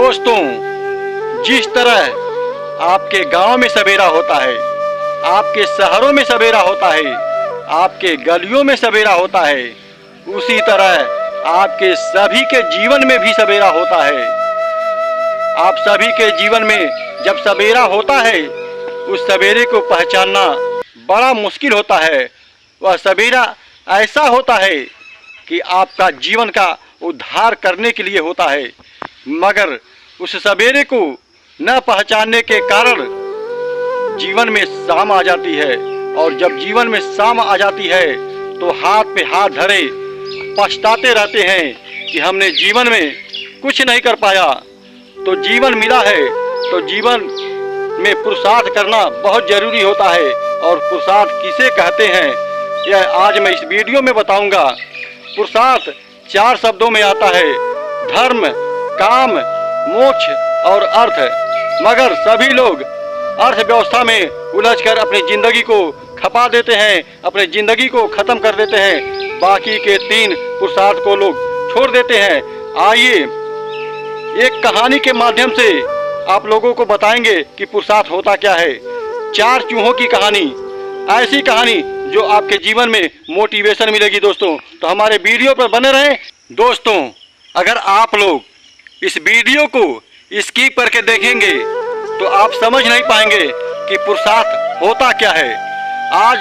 दोस्तों, जिस तरह आपके गांव में सवेरा होता है, आपके शहरों में सवेरा होता है, आपके गलियों में सवेरा होता है, उसी तरह आपके सभी के जीवन में भी सवेरा होता है। आप सभी के जीवन में जब सवेरा होता है, उस सवेरे को पहचानना बड़ा मुश्किल होता है। वह सवेरा ऐसा होता है कि आपका जीवन का उद्धार करने के लिए होता है, मगर उस सवेरे को न पहचानने के कारण जीवन में शाम आ जाती है। और जब जीवन में शाम आ जाती है तो हाथ पे हाथ धरे पछताते रहते हैं कि हमने जीवन में कुछ नहीं कर पाया। तो जीवन मिला है तो जीवन में पुरुषार्थ करना बहुत जरूरी होता है। और पुरुषार्थ किसे कहते हैं, यह आज मैं इस वीडियो में बताऊंगा। पुरुषार्थ 4 शब्दों में आता है: धर्म, काम, मोक्ष और अर्थ। मगर सभी लोग अर्थव्यवस्था में उलझकर अपनी जिंदगी को खपा देते हैं, अपनी जिंदगी को खत्म कर देते हैं। बाकी के 3 पुरुषार्थ को लोग छोड़ देते हैं। आइए एक कहानी के माध्यम से आप लोगों को बताएंगे कि पुरुषार्थ होता क्या है। 4 चूहों की कहानी, ऐसी कहानी जो आपके जीवन में मोटिवेशन मिलेगी। दोस्तों, तो हमारे वीडियो पर बने रहें। दोस्तों, अगर आप लोग इस वीडियो को स्किप करके देखेंगे तो आप समझ नहीं पाएंगे कि पुरुषार्थ होता क्या है। आज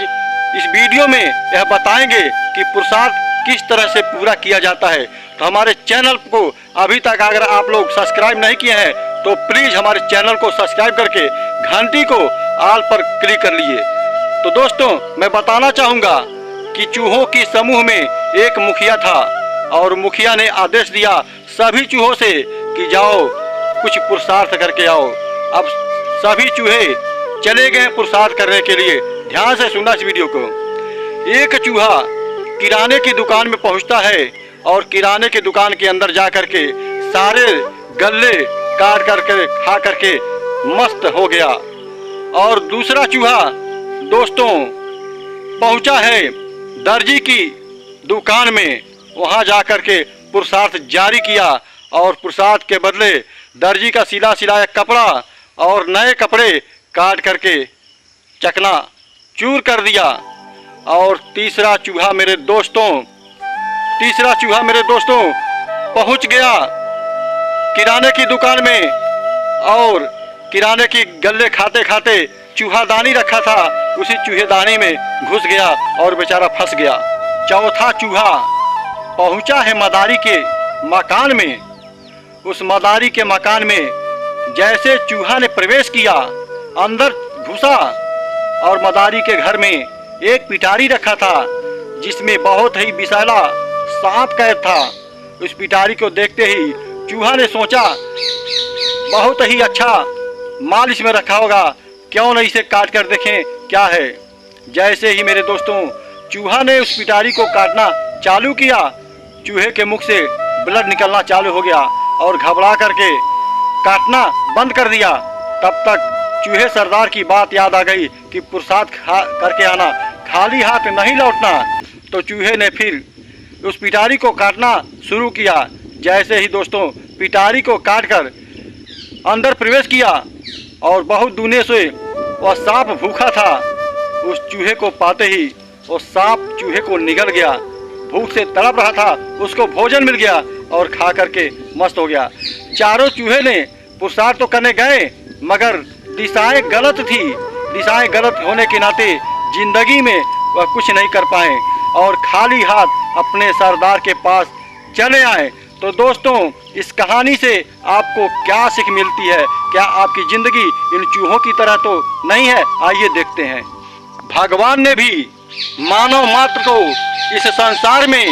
इस वीडियो में यह बताएंगे कि पुरुषार्थ किस तरह से पूरा किया जाता है। तो हमारे चैनल को अभी तक अगर आप लोग सब्सक्राइब नहीं किए हैं तो प्लीज हमारे चैनल को सब्सक्राइब करके घंटी को ऑल पर क्लिक कर लीजिए। तो दोस्तों, मैं बताना चाहूँगा कि चूहों की समूह में एक मुखिया था और मुखिया ने आदेश दिया सभी चूहों से कि जाओ कुछ पुरुषार्थ करके आओ। अब सभी चूहे चले गए पुरुषार्थ करने के लिए। ध्यान से सुनना इस वीडियो को। एक चूहा किराने की दुकान में पहुंचता है और किराने की दुकान के अंदर जा करके सारे गल्ले काट करके खा करके मस्त हो गया। और दूसरा चूहा दोस्तों पहुंचा है दर्जी की दुकान में, वहां जा करके पुरुषार्थ जारी किया और पुरुषार्थ के बदले दर्जी का सिला सिलाया कपड़ा और नए कपड़े काट करके चकना चूर कर दिया। और तीसरा चूहा मेरे दोस्तों पहुंच गया किराने की दुकान में और किराने की गल्ले खाते खाते चूहादानी रखा था, उसी चूहेदानी में घुस गया और बेचारा फंस गया। चौथा चूहा पहुंचा है मदारी के मकान में। उस मदारी के मकान में जैसे चूहा ने प्रवेश किया, अंदर घुसा और मदारी के घर में एक पिटारी रखा था जिसमें बहुत ही विषैला सांप कैद था। उस पिटारी को देखते ही चूहा ने सोचा बहुत ही अच्छा माल इसमें रखा होगा, क्यों नहीं इसे काट कर देखें क्या है। जैसे ही मेरे दोस्तों चूहा ने उस पिटारी को काटना चालू किया, चूहे के मुख से ब्लड निकलना चालू हो गया और घबरा करके काटना बंद कर दिया। तब तक चूहे सरदार की बात याद आ गई कि पुरुषार्थ करके आना, खाली हाथ नहीं लौटना। तो चूहे ने फिर उस पिटारी को काटना शुरू किया। जैसे ही दोस्तों पिटारी को काटकर अंदर प्रवेश किया और बहुत दूने से वह सांप भूखा था, उस चूहे को पाते ही वो सांप चूहे को निगल गया। भूख से तड़प रहा था, उसको भोजन मिल गया और खा करके मस्त हो गया। चारों चूहे ने पुरुषार्थ तो करने गए मगर दिशाएं गलत थी। दिशाएं गलत होने के नाते जिंदगी में वह कुछ नहीं कर पाए और खाली हाथ अपने सरदार के पास चले आए। तो दोस्तों, इस कहानी से आपको क्या सीख मिलती है? क्या आपकी जिंदगी इन चूहों की तरह तो नहीं है? आइए देखते हैं। भगवान ने भी मानव मात्र को इस संसार में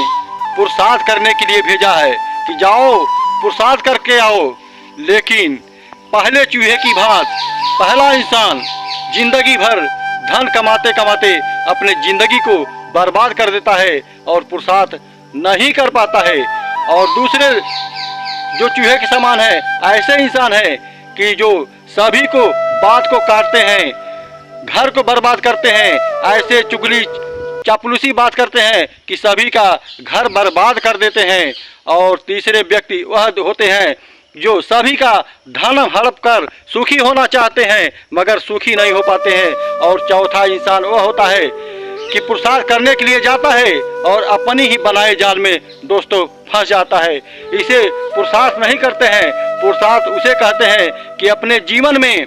पुरुषार्थ करने के लिए भेजा है कि जाओ पुरुषार्थ करके आओ। लेकिन पहले चूहे की भांति पहला इंसान जिंदगी भर धन कमाते कमाते अपने जिंदगी को बर्बाद कर देता है और पुरुषार्थ नहीं कर पाता है। और दूसरे जो चूहे के समान है, ऐसे इंसान है कि जो सभी को बात को काटते हैं, घर को बर्बाद करते हैं, ऐसे चुगली चापलूसी बात करते हैं कि सभी का घर बर्बाद कर देते हैं। और तीसरे व्यक्ति वह होते हैं जो सभी का धन हड़प कर सुखी होना चाहते हैं मगर सुखी नहीं हो पाते हैं। और चौथा इंसान वह होता है कि पुरुषार्थ करने के लिए जाता है और अपनी ही बनाए जाल में दोस्तों फंस जाता है। इसे पुरुषार्थ नहीं करते हैं। पुरुषार्थ उसे कहते हैं कि अपने जीवन में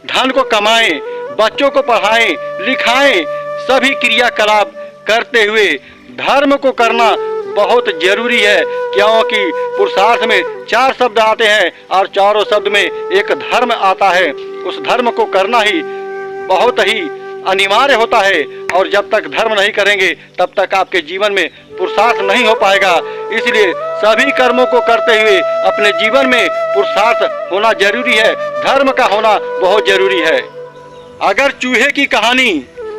धन को कमाएं, बच्चों को पढ़ाएं, लिखाएं, सभी क्रियाकलाप करते हुए धर्म को करना बहुत जरूरी है। क्योंकि पुरुषार्थ में 4 शब्द आते हैं और चारों शब्द में एक धर्म आता है। उस धर्म को करना ही बहुत ही अनिवार्य होता है। और जब तक धर्म नहीं करेंगे तब तक आपके जीवन में पुरुषार्थ नहीं हो पाएगा। इसलिए सभी कर्मों को करते हुए अपने जीवन में पुरुषार्थ होना जरूरी है, धर्म का होना बहुत जरूरी है। अगर चूहे की कहानी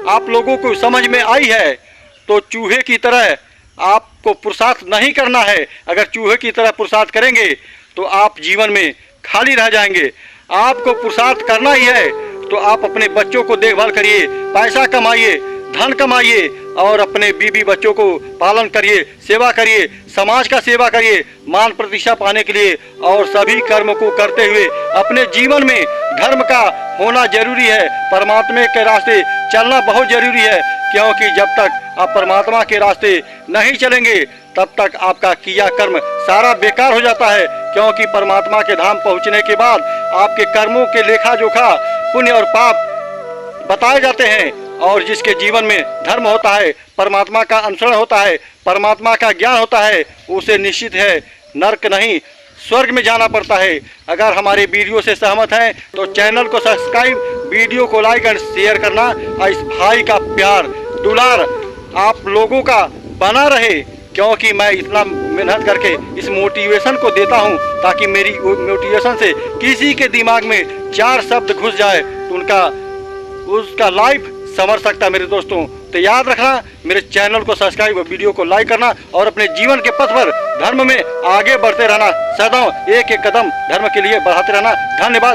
आप लोगों को समझ में आई है तो चूहे की तरह आपको पुरुषार्थ नहीं करना है। अगर चूहे की तरह पुरुषार्थ करेंगे तो आप जीवन में खाली रह जाएंगे। आपको पुरुषार्थ करना ही है तो आप अपने बच्चों को देखभाल करिए, पैसा कमाइए, धन कमाइए और अपने बीवी बच्चों को पालन करिए, सेवा करिए, समाज का सेवा करिए मान प्रतिष्ठा पाने के लिए। और सभी कर्म को करते हुए अपने जीवन में धर्म का होना जरूरी है। परमात्मा के रास्ते चलना बहुत जरूरी है। क्योंकि जब तक आप परमात्मा के रास्ते नहीं चलेंगे तब तक आपका किया कर्म सारा बेकार हो जाता है। क्योंकि परमात्मा के धाम पहुंचने के बाद आपके कर्मों के लेखा जोखा, पुण्य और पाप बताए जाते हैं। और जिसके जीवन में धर्म होता है, परमात्मा का अनुसरण होता है, परमात्मा का ज्ञान होता है, उसे निश्चित है नरक नहीं स्वर्ग में जाना पड़ता है। अगर हमारे वीडियो से सहमत हैं तो चैनल को सब्सक्राइब, वीडियो को लाइक और शेयर करना। और इस भाई का प्यार दुलार आप लोगों का बना रहे। क्योंकि मैं इतना मेहनत करके इस मोटिवेशन को देता हूं ताकि मेरी मोटिवेशन से किसी के दिमाग में 4 शब्द घुस जाए तो उसका लाइफ संवर सकता है। मेरे दोस्तों तो याद रखना, मेरे चैनल को सब्सक्राइब और वीडियो को लाइक करना और अपने जीवन के पथ पर धर्म में आगे बढ़ते रहना। सदैव एक एक कदम धर्म के लिए बढ़ाते रहना। धन्यवाद।